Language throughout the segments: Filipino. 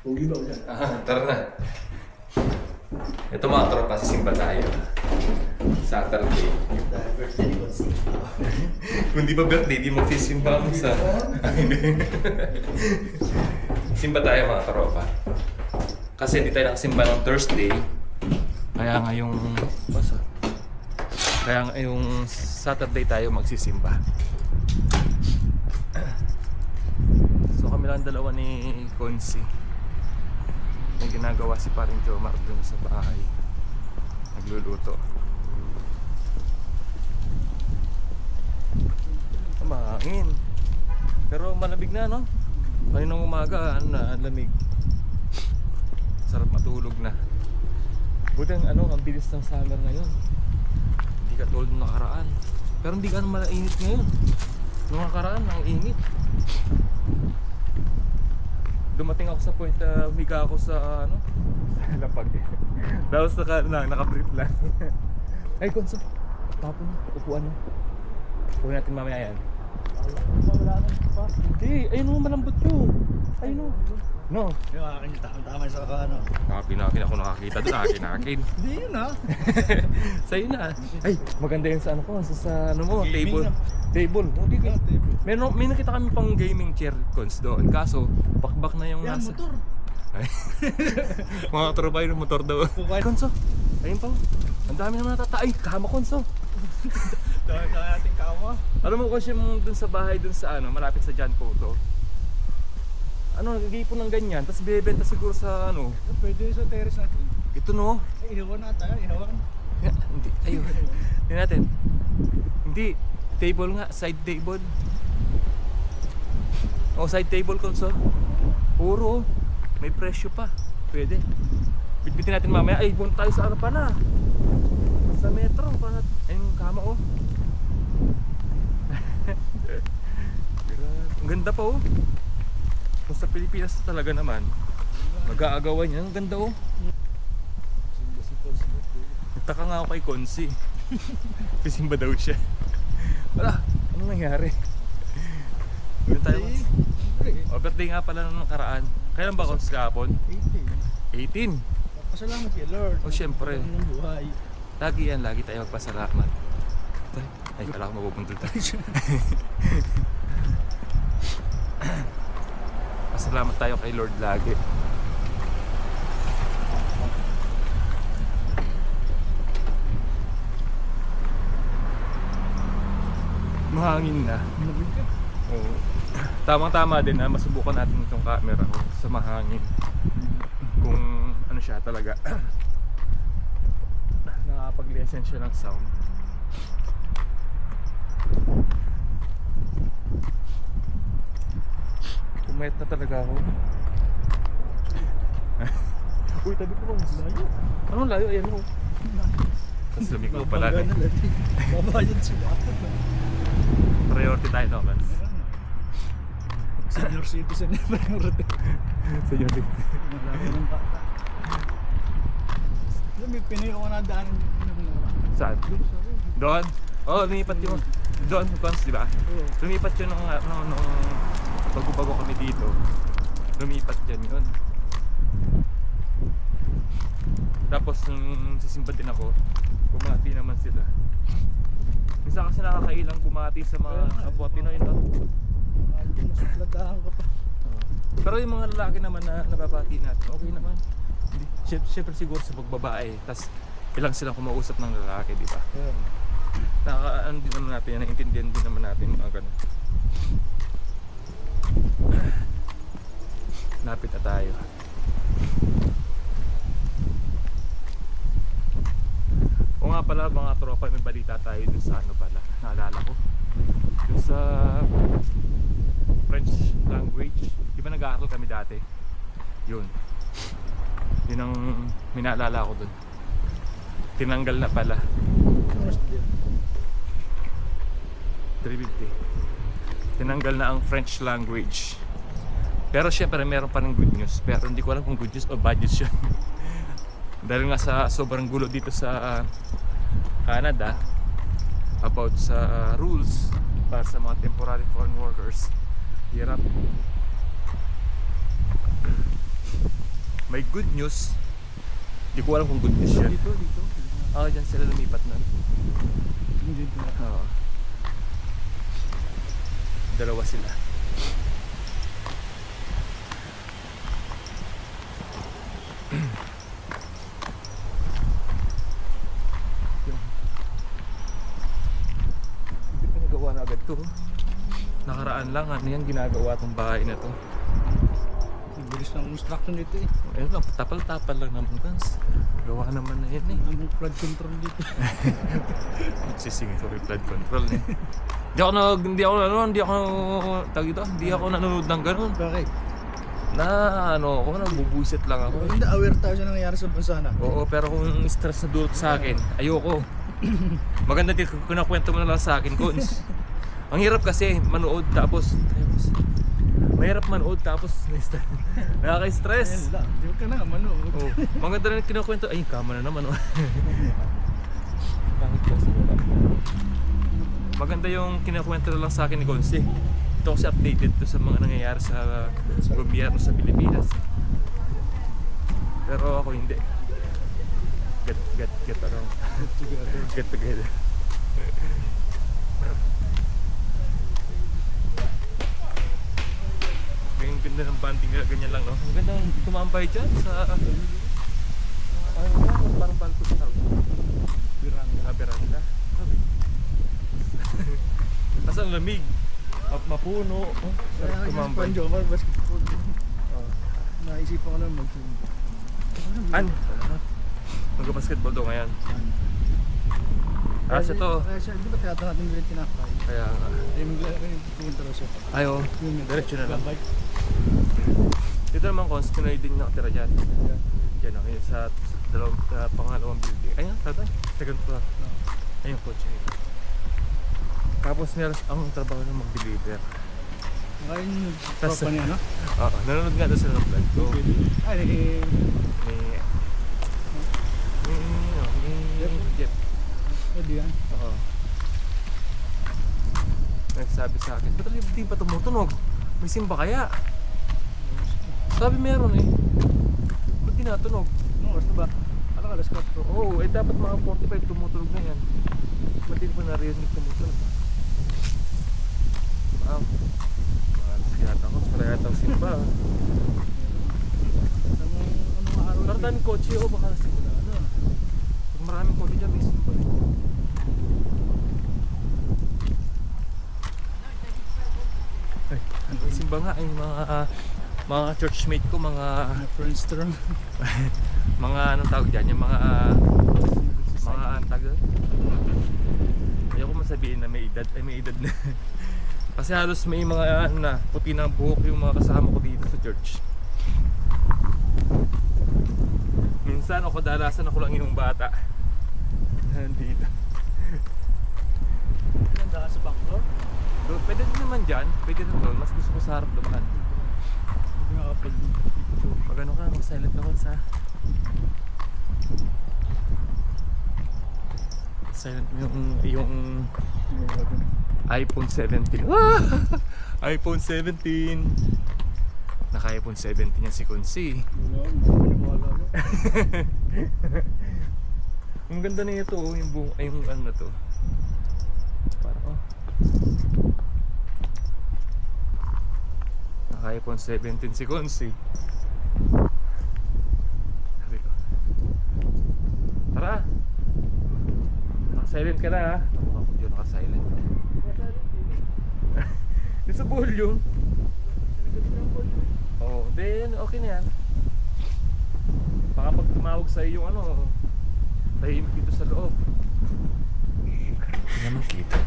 Pugi ba dyan? Tara na. Ito mga tropa, sisimba tayo. Saturday. Dahil birthday ni Consi. Kung di pa birthday, di magsisimba mo sa... Simba tayo mga tropa. Kasi hindi tayo nakasimba ng Thursday. Kaya ngayong... Kaya ngayong Saturday tayo magsisimba. So kami lang dalawa ni Consi. Yung ginagawa si paring Jomar dun sa bahay. Nagluluto. Mahangin. Pero malamig na, no? Kaninang umaga, ang lamig. Sarap matulog na. Buti ang bilis ng summer ngayon. Hindi ka tulad nung nakaraan. Pero hindi ka malainit ngayon. Nung nakaraan, ang init. Dumating ako sa point na humiga ako sa lapag. Tapos naka-brief lang. Ay, Konso. Tapon, upuan mo. Upuan natin mamaya yan. Wala nang pa. Hindi, ayun mo malambot yun. Ayun o. No. Yung akin yung tama sa ano. Nakapinakin ako nakakita doon, akin. Hindi yun ha. Sa'yo na. Ay, maganda yun sa sa mo, Gaming table. May nakita kami pang gaming chair cons doon. Kaso, bakbak na yung Yan, nasa. motor. Ay. Mga trabay ng motor daw. Konso, ayun pa. Ang dami naman natata. Ay, kama Konso. Dahil na natin kama. Alam mo kasi yung dun sa bahay dun sa malapit sa John Photo. Nagigipon ng ganyan, tapos bibenta siguro sa Pwede sa terrace natin. Ito no. Ay, ihawan na tayo, ihawan. Hindi, ayun. Hindi natin. Hindi, table nga, side table. Side table Konso. Puro, may presyo pa. Pwede. Bitbitin natin mamaya. Ay, punta tayo sa pala. Sa metro, ayun yung kama Ang ganda pa Kung sa Pilipinas talaga naman, mag-aagawan yan. Ang ganda Nagtaka nga ako kay Consi. Pisimba daw siya. Wala, anong nangyari? Gawin tayo birthday nga pala nung nakaraan. Kailan ba Consi kahapon? 18. Pasalamat kay Lord. Siyempre. Buhay. Lagi yan, lagi tayo magpasalamat. Ay, kala ko mapupunta tayo. Pasalamat tayo kay Lord lagi. Mahangin na. Oo. Tamang-tama din na masubukan natin itong camera ko sa mahangin. Kung ano siya talaga. Nakakapag-lesen siya ng sound. Pumayat na talaga ako. Uy, tabi ko mas layo. Anong layo? Ayan mo. Tapos lumiko pala. Babayad sila. Priority tayo naman. Senior citizen na priority. Senior citizen. Malaki ng bata. May pinayo ko na daanan Saan? Doon? Lumipat yun. Doon, Cons, di ba? Lumipat yun nung bago-bago kami dito. Lumipat dyan yun. Tapos nung sisimba din ako, bumati naman sila. Minsan kasi nakakailang bumati sa mga kapwa Pinoy, no? Nasupladahan ka pa. Pero yung mga lalaki naman na nababati natin, okay naman. Siyempre siguro sa pagbabae, tas ilang silang kumausap ng lalaki, di ba? Nakakaano din naman natin yan, naiintindihan din naman natin mga ganun. Lapit na tayo. O nga pala mga tropa, may balita tayo dun sa pala, naalala ko. Dun sa French language, di ba nag-aaral kami dati? Yun ang minaalala ko dun. Tinanggal na pala. 350. Tinanggal na ang French language. Pero syempre meron pa ng good news. Pero hindi ko alam kung good news o bad news yun. Dahil nga sa sobrang gulo dito sa Canada about sa rules para sa mga temporary foreign workers. Hirap. may good news. Hindi ko alam kung good news yan. Dito. Dyan sila lumipat na. Dito. Oo. Dalawa sila. Hindi pa nagawa na agad to. Nakaraan lang, ano yan ginagawa tong bahay na to. Ang bilis ng construction dito eh. Ayun lang, tapal-tapal lang naman guys. Gawa naman na yan eh. Ang flood control dito. Sisingin ko rin flood control eh. Hindi ako nanonood ng ganun. Bakit? Nagbubuisit lang ako. Hindi aware tayo sa nangyayari sa bansa na. Oo, pero kung stress na dulot sa akin, ayoko. Maganda dito kung nakwento mo na lang sa akin, Cons. Ang hirap kasi manood tapos mahirap manood tapos nakaka-stress. Ayun lang. Di ka na nga manood. Oh, maganda rin kinakwento. Ay, kama na naman. Oh. Bakit kasi maganda yung kinakwento na lang sa akin ni Gonsi. Ito kasi updated to sa mga nangyayari sa gobyerno sa Pilipinas. Pero ako hindi. Get around. Get together. Ang ganda ng banting nila, ganyan lang, no? Ang ganda tumambay dyan sa parang balko sa tawag. Veranda. Kasi ang lamig. Mapuno. Kaya Tumambay. yung Jomar basketball. Naisipan ko lang mag-swim. Mag-basketball daw ngayon. Kasi to. Kaya siya, di ba tiyata natin bilit tinakay? Kaya nga. Yung pumunta raw siya. Ay, oh. Diretso na lang. Bike. Dito naman kung Pinoy din nakatira dyan. Yan ako yun sa pangalawang building. Ayun, tatay. Second floor. Ayun, kotse. Tapos meron ang trabaho na mag-deliver. Ngayon yung Tas- tropa niya, no? Oo, nanonood nga doon sila ng vlog ko. Ay, Jeff. pwede yan. Oo. Nagsabi sa akin, ba't di pa tumutunog? May simba kaya? Sabi meron eh. Ba't di natunog? Ano oras na ba? Alam ka, alas 4. Oo, dapat mga 45 tumutunog na yan. Ba't di ko narinig tumutunog? Mahalas yata ko, wala yata ang simba. Anong araw Pero daming kotse o baka simula na. Pag maraming kotse dyan, may simba. Ay, may simba nga ay mga churchmate ko, mga Friendster. mga anong tawag dyan, yung mga anong tawag dyan? Ayoko masabihin na may edad na. Kasi halos may mga ano na, puti na ang buhok yung mga kasama ko dito sa church. Minsan ako dalasan ako lang yung bata. Nandito. Nandaan sa back door. Pwede din naman dyan, pwede din doon. Mas gusto ko sa harap doon. Hindi nga kapag Pag ano ka, mag-silent ako sa silent mo yung iPhone 17. iPhone 17. Naka-iPhone 17 yan si Kunsi. wala. Ang ganda na ito, yung buong, ay yung ano na to. Parang naka-iPhone 17 si Kunsi. Sabi ko, tara! Naka-silent ka na ha. Ako yun, naka-silent. Di sa volume. Oo, then okay na yan. Baka pag tumawag sa iyo yung ano, tahimik dito sa loob. Hindi naman kita.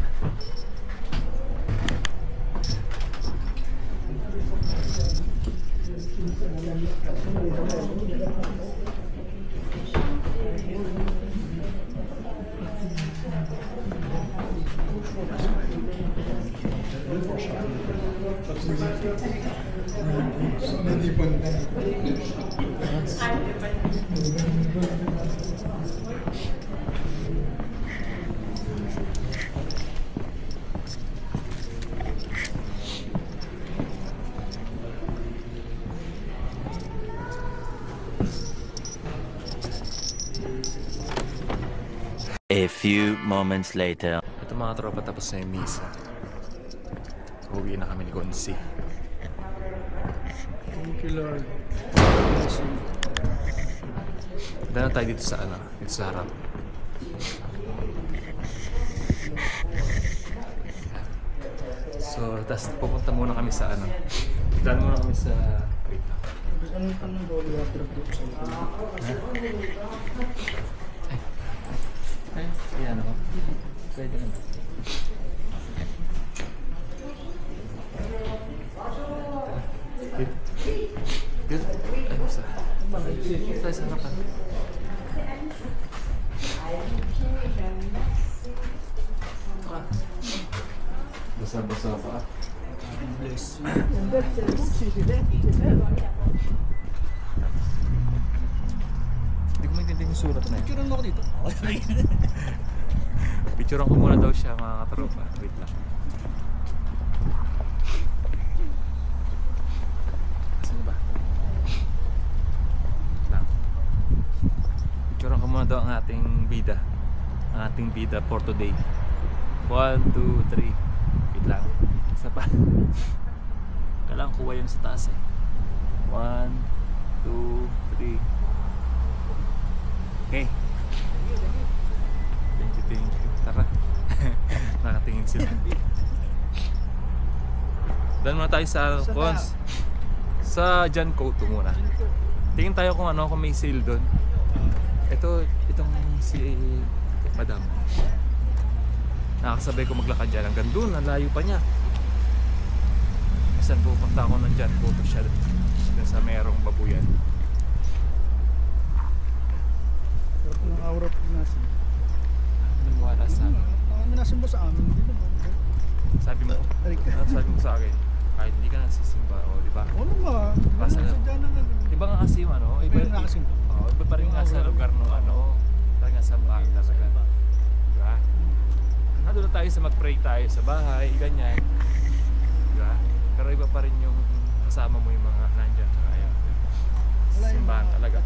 A few moments later. Ito mga tropa, tapos na yung misa. Uwi na kami ni Konsi. Thank you, Lord. Dahil na tayo dito sa ano, dito sa harap. So, tapos pupunta muna kami sa ano. Dahil muna kami sa... Wait lang. Ano pa ng holy water doon sa Ay, yan ako. Pwede naman. Good. Good. Ay, basta. Dito tayo sa harapan. Basa-basa pa. bless you. Hindi ko maintindihan yung sulat na yun. Picturean mo ako dito. Picturean ko muna daw siya mga katropa. Wait lang. Saan ba? Wait lang. Picturean ko muna daw ang ating bida. Ang ating bida for today. 1, 2, 3. Wait lang. Isa pa. Kailangan kuha yun sa taas eh. 1, 2, 3. Okay. Thank you. Tara. Nakatingin sila. Doon muna tayo sa Cons. Sa John Cotto muna. Tingin tayo kung ano, kung may sale doon. Itong si Madam. Nakakasabay ko maglakad dyan. Hanggang doon, ang layo pa niya. Saan pupunta ako ng John Cotto siya doon sa merong babuyan. Pero kung ang aura po nasin. Nagwala sa amin. Ang nasin mo sa amin. Hindi naman. Sabi mo, sabi mo sa akin, kahit hindi ka nagsisimba, o di ba? Ano ba? Basta na. Sadya na lang. Iba nga kasi yung ano, iba Iba yung nakasimba. iba pa rin nga sa lugar ng ano, talaga sa bahay talaga. Diba? Nandun na tayo sa mag-pray tayo sa bahay, ganyan. Diba? Pero iba pa rin yung kasama mo yung mga nandyan sa kaya. Simbahan talaga.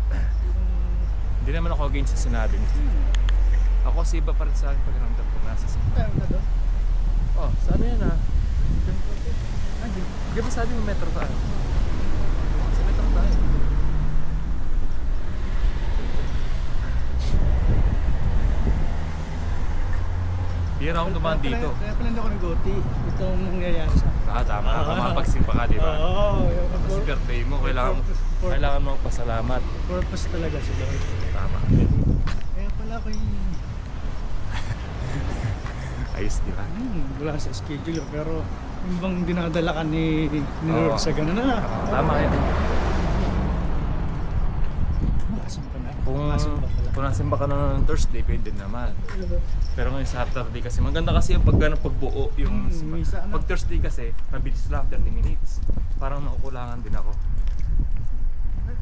Hindi naman ako against sa sinabi niya. Ako kasi iba pa rin sa akin pagramdam ko nasa simbahan. Tayo na doon. Oh, sana yan ah. Di ba sabi mo metro tayo? Sa metro tayo. Hindi na akong dumaan dito. Kaya pala hindi ako nag-OT. Itong nangyayari sa Tama. Makapagsimpa ka, di ba? Oo. Kasi birthday mo, kailangan mo magpasalamat. Purpose talaga si Lord. Tama. Kaya pala ako yung... Ayos, di ba? Wala sa schedule pero yung bang dinadala ka ni Lord sa ganun na. Tama yan. Makasim ka na. Kung nasimba ka na ng Thursday, pwede naman. Pero ngayon Saturday kasi, maganda kasi yung pagbuo yung misa, ano? pag Thursday kasi, mabilis lang, 30 minutes. Parang nakukulangan din ako.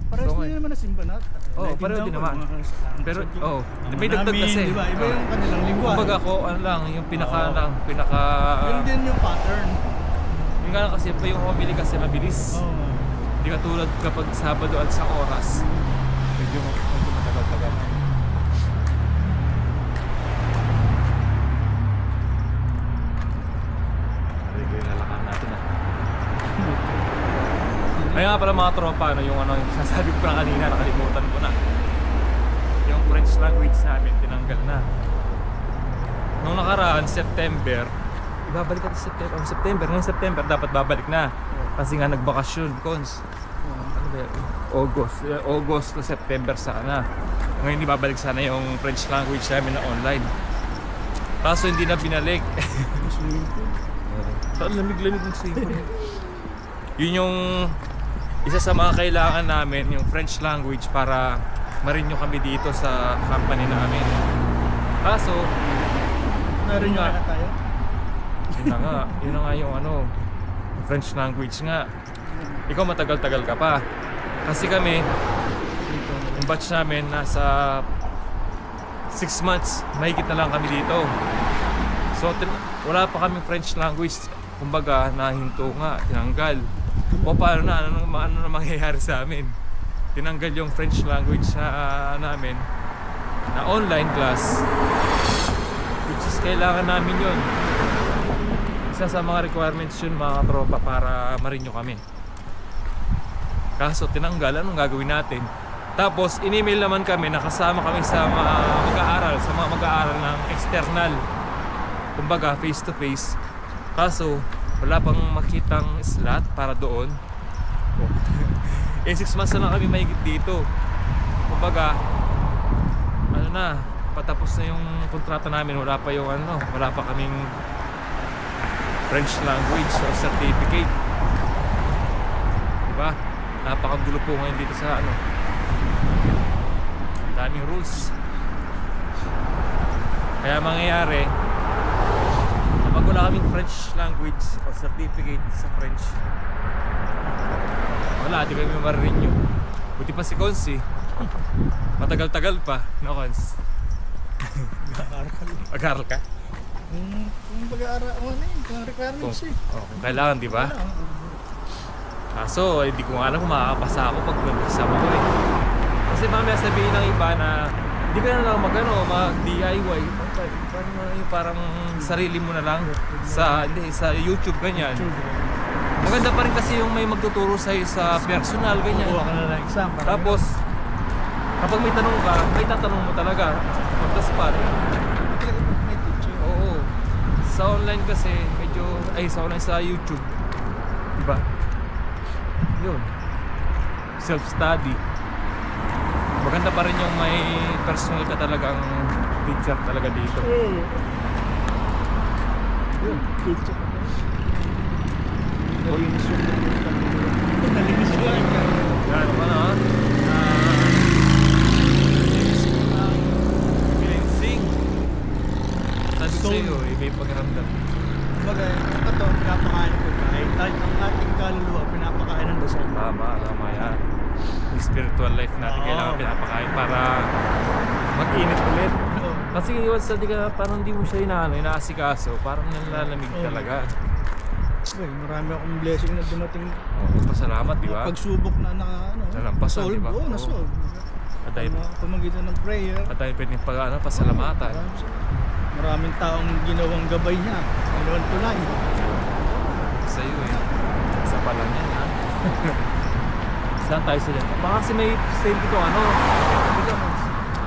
Parehas So, na naman na simba na. Oo, pareho din naman. Pero, may dagdag kasi. Diba? Iba yung kanilang lingwahe. Kumbaga ako, ano lang, yung pinaka... Yun din yung pattern. Yung nga lang kasi, pa yung homily kasi mabilis. Oo. Hindi katulad kapag Sabado at sa oras. Medyo matagal-tagal. Lalakan natin ah. Ayun nga pala mga tropa, yung sasabi ko na kanina, nakalimutan ko na. Yung French language namin, tinanggal na. Nung nakaraan, September, ibabalik natin September. Ngayon September, dapat babalik na. Kasi nga nagbakasyon, Cons. Ano ba yun? August to September sana. Ngayon ibabalik sana yung French language namin na online. Kaso hindi na binalik. Saan lamig-lamig ng swimming pool? Yun yung isa sa mga kailangan namin, yung French language para ma-renew kami dito sa company namin. Kaso, Meron nga. nga tayo. Yun na nga yung French language nga. Ikaw matagal-tagal ka pa. Kasi kami, yung batch namin nasa 6 months, mahigit na lang kami dito. So, wala pa kaming French language. Kumbaga, nahinto nga, tinanggal. O paano na, ano na mangyayari sa amin? Tinanggal yung French language na namin na online class. which is kailangan namin yun. Isa sa mga requirements yun mga tropa para marinyo kami. Kaso tinanggal, anong gagawin natin? Tapos in-email naman kami, nakasama kami sa mga mag-aaral ng external, kumbaga face to face. Kaso wala pang makitang slot para doon. 6 months na lang kami mahigit dito. Kumbaga ano na, patapos na yung kontrata namin, wala pa kaming French language or certificate. Diba? Napakagulo po ngayon dito sa daming rules. Kaya mangyayari, kapag wala kaming French language or certificate sa French, wala, di kami ma-renew. Buti pa si Consi, matagal-tagal pa, no Cons? Mag-aaral ka? Kung pag-aaral, kung requirements Kung kailangan, di ba? Kaso, hindi ko nga alam kung makakapasa ako pag nag-exam ako eh. Kasi mamaya sabihin ng iba na hindi ka na lang mag-DIY. Parang sarili mo na lang sa YouTube, ganyan. Maganda pa rin kasi yung may magtuturo sa'yo sa personal, ganyan. Kuha ka na ng exam. Tapos, kapag may tanong ka, may tatanong mo talaga on the spot. May teacher. Oo. Sa online kasi, sa YouTube. Diba? Yun. Self-study. Maganda pa rin yung may personal ka talagang teacher talaga dito. Yun, teacher. Nalinis yun. Yan, cleansing. Sabi ko sa'yo, may pagkaramdam. Kumbaga, ito, pinapakain ko kahit ang ating kaluluwa, pinapakain ng dasal. Tama yan. Yung spiritual life natin kailangan pinapakain para mag-init ulit. Kasi parang hindi mo siya inaasikaso, parang nalalamig talaga. Marami akong blessing na dumating. Pasalamat, di ba? Pagsubok na nalampasan, di ba? Na-solve. Pamagitan ng prayer. At tayo pwedeng pasalamatan. Maraming taong ginawang gabay niya. Ginawang tulay. Sa'yo eh. Isa pa lang yan, ha? Saan tayo sila? Baka kasi may sale dito,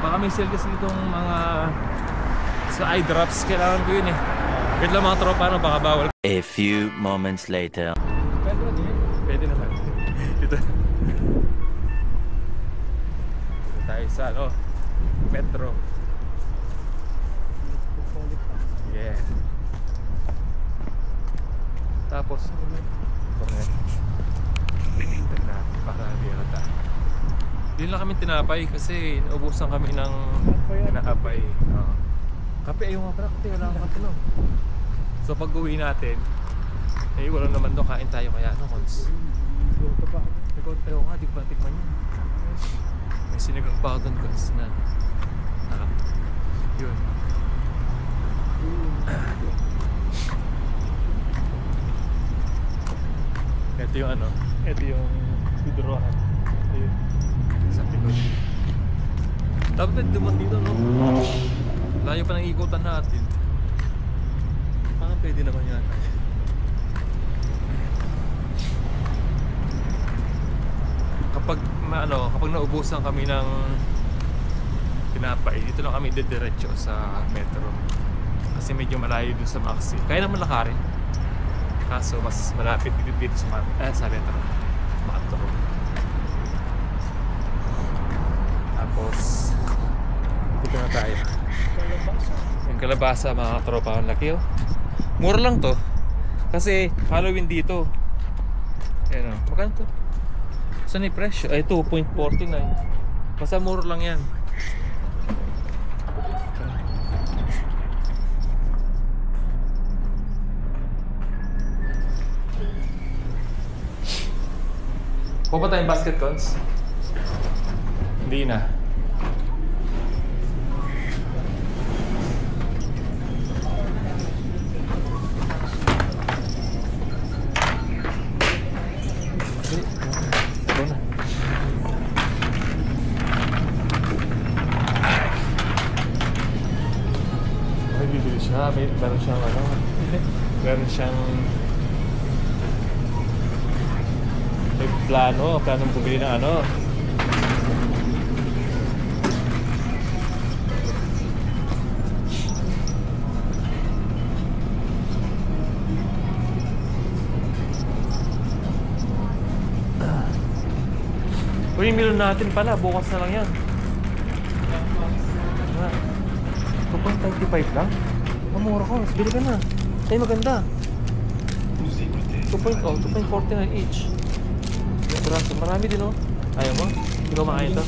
baka may sale kasi ditong mga sa eye drops. Kailangan ko yun eh. Wait lang mga tropa, baka bawal. A few moments later. Pwede naman. Dito. Dito tayo sa metro. Yeah. Tapos cornet. Baka di ata. Hindi lang kami tinapay kasi naubusan kami ng tinapay. Kape ayaw nga pala, wala akong kape no. So pag uwi natin, wala naman doon, kain tayo kaya Cons? Luto pa. Ayaw nga, di ko pa tikman yun. May sinigang pa ako doon Cons na yun. Ito yung ito yung hidrohan. Ayun. Sa likod. Dapat duman dito, no? Layo pa ng ikutan natin. Pwede naman yata. Kapag naubusan kami ng tinapay, dito lang kami didiretso sa metro. Kasi medyo malayo dun sa Maxi. Kaya naman lakarin. Kaso mas malapit dito sa metro. Metro. Tapos dito na tayo. Yung kalabasa mga tropa, ang laki oh. Mura lang to. Kasi Halloween dito. Ayan o. Magkano to? Saan yung presyo? Ay 2.49. Basta mura lang yan. Pupa tayong basket Cons? Hindi na. meron siyang ano, meron siyang may planong bumili ng ano. Uy, yung milon natin pala, bukas na lang yan. 2.25 lang? Mamura ko, bili ka na. Ay, maganda. 2.49 each. Braso, marami din oh. Ayaw mo? Hindi ko makain to.